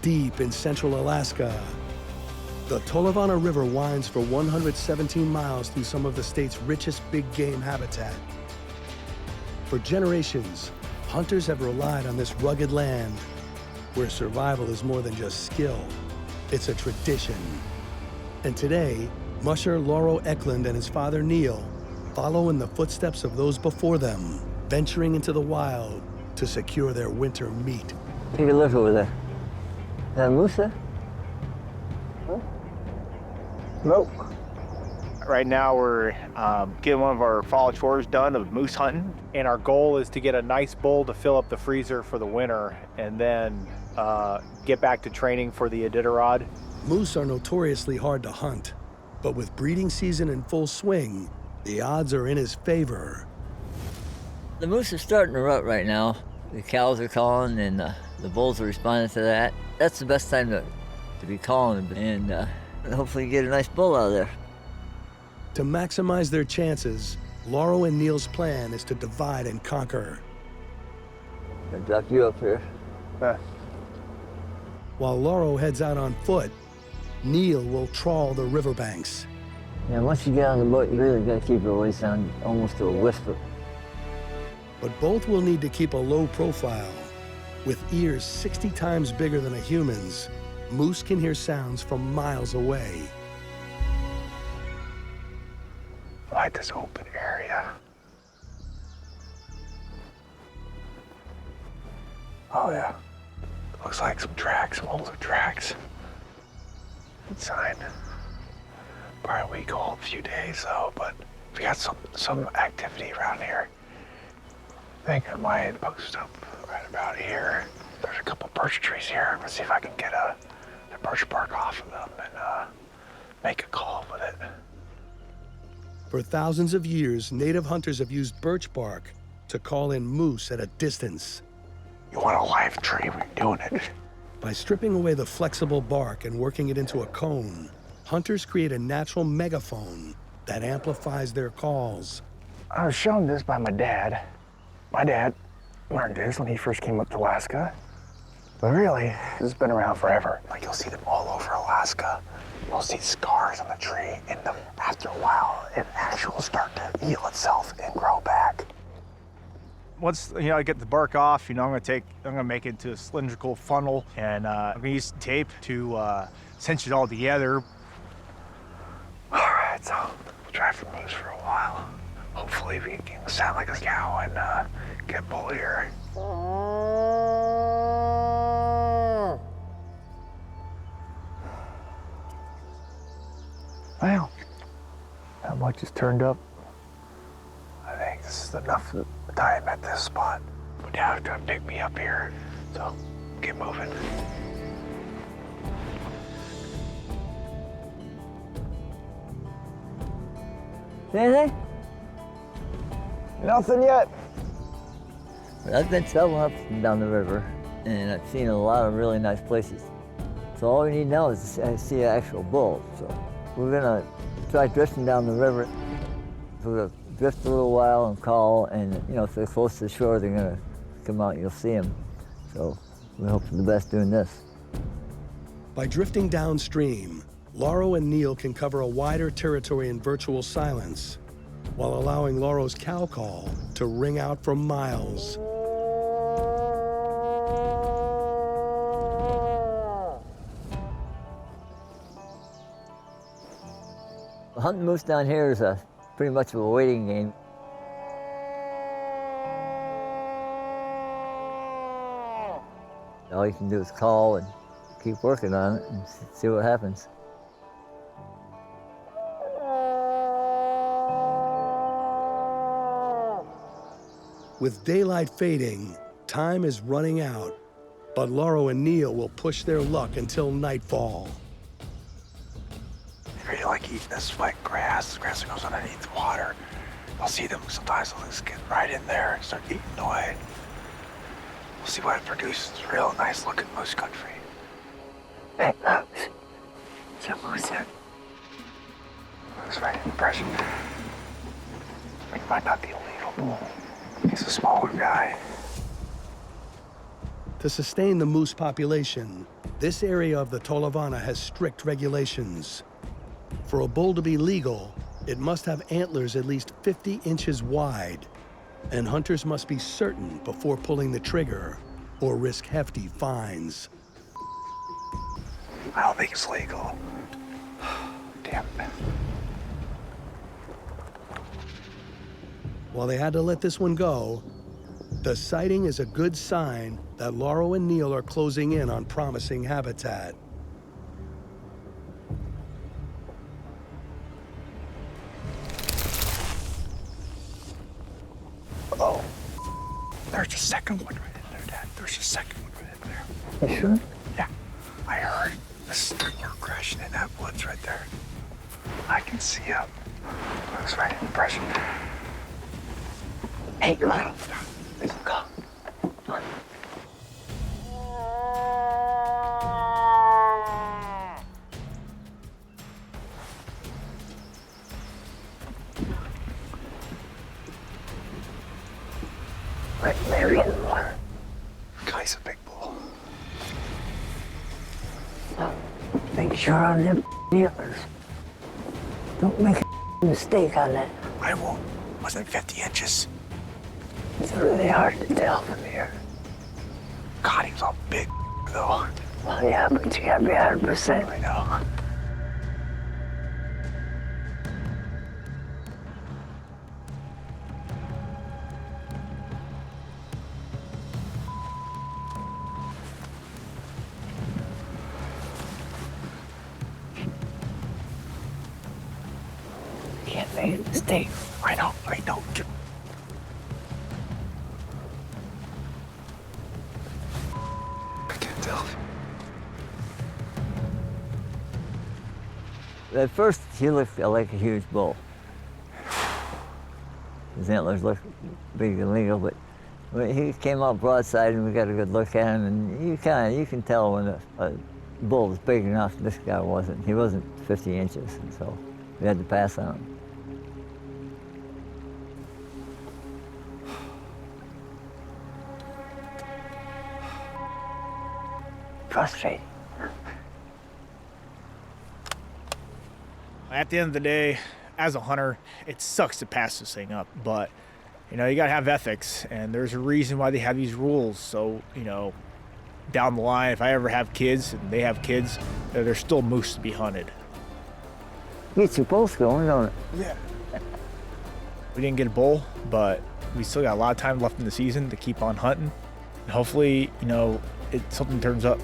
Deep in central Alaska, the Tolovana River winds for 117 miles through some of the state's richest big game habitat. For generations, hunters have relied on this rugged land where survival is more than just skill, it's a tradition. And today, musher Lauro Eklund and his father Neil follow in the footsteps of those before them, venturing into the wild to secure their winter meat. Take a look over there. Is that a moose there? Huh? Nope. Right now we're getting one of our fall chores done of moose hunting. And our goal is to get a nice bull to fill up the freezer for the winter and then get back to training for the Iditarod. Moose are notoriously hard to hunt, but with breeding season in full swing, the odds are in his favor. The moose are starting to rut right now. The cows are calling and the bulls are responding to that. That's the best time to be calling and hopefully get a nice bull out of there. To maximize their chances, Lauro and Neil's plan is to divide and conquer. I'll drop you up here. While Lauro heads out on foot, Neil will trawl the riverbanks. Yeah, once you get on the boat, you really gotta keep your voice down almost to a whisper. But both will need to keep a low profile. With ears 60 times bigger than a human's, moose can hear sounds from miles away. I like this open area. Oh yeah. Looks like some tracks, some older tracks. Good sign. Probably a week old, a few days though, but we got some activity around here. I think I might post up right about here. There's a couple birch trees here. Let's see if I can get the birch bark off of them and make a call with it. For thousands of years, native hunters have used birch bark to call in moose at a distance. You want a live tree when you're doing it. By stripping away the flexible bark and working it into a cone, hunters create a natural megaphone that amplifies their calls. I was shown this by my dad. My dad learned this when he first came up to Alaska. But really, this has been around forever. Like you'll see them all over Alaska. You'll see scars on the tree, and then after a while, it actually will start to heal itself and grow back. Once I get the bark off, I'm gonna make it into a cylindrical funnel, and I'm gonna use tape to cinch it all together. All right, so we'll try for moose for a while. Hopefully we can sound like a cow and get bull here. Well, how much is turned up? I think this is enough time at this spot. But now it's gonna pick me up here, so get moving. See anything? Nothing yet. I've been traveling up and down the river, and I've seen a lot of really nice places. So all we need now is to see an actual bull. So we're gonna try drifting down the river. We're gonna drift a little while and call, and if they're close to the shore, they're gonna come out and you'll see them. So we hope for the best doing this. By drifting downstream, Lauro and Neil can cover a wider territory in virtual silence, while allowing Lauro's cow call to ring out for miles. Hunting moose down here is pretty much of a waiting game. All you can do is call and keep working on it and see what happens. With daylight fading, time is running out, but Lauro and Neil will push their luck until nightfall. They really like eating this wet grass. The grass that goes underneath the water. I'll see them sometimes. They'll just get right in there and start eating away. We'll see what it produces. Real nice looking moose country. Hey, it's a moose there. Moose right in impression. He might not be a lethal bull. He's a smaller guy. To sustain the moose population, This area of the Tolovana has strict regulations. For a bull to be legal, it must have antlers at least 50 inches wide, and hunters must be certain before pulling the trigger or risk hefty fines. I don't think it's legal. Damn it. While they had to let this one go, the sighting is a good sign that Lauro and Neil are closing in on promising habitat. Oh, there's a second one right in there, Dad. There's a second one right in there. You sure? Yeah, I heard the steer crashing in that woods right there. I can see him. It was right in the brush. Hey, come on. Let's Go. Come on. Right there in the water. Guy's a big bull. Make sure on them antlers. Don't make a mistake on that. I won't. Wasn't 50 inches. It's really hard to tell from here. God, he was all big, though. Well, yeah, but you gotta be 100%. I know. Can't make a mistake. I know. I can't tell. At first, he looked like a huge bull. His antlers looked big and legal, but when he came out broadside and we got a good look at him, and you can tell when a bull was big enough. This guy wasn't. He wasn't 50 inches, and so we had to pass on him. Frustrating. At the end of the day, as a hunter, it sucks to pass this thing up, but you know, you gotta have ethics, and there's a reason why they have these rules. So, you know, down the line, if I ever have kids and they have kids, there's still moose to be hunted. Gets you both going, don't it? Yeah. We didn't get a bull, but we still got a lot of time left in the season to keep on hunting. And hopefully, you know, something turns up.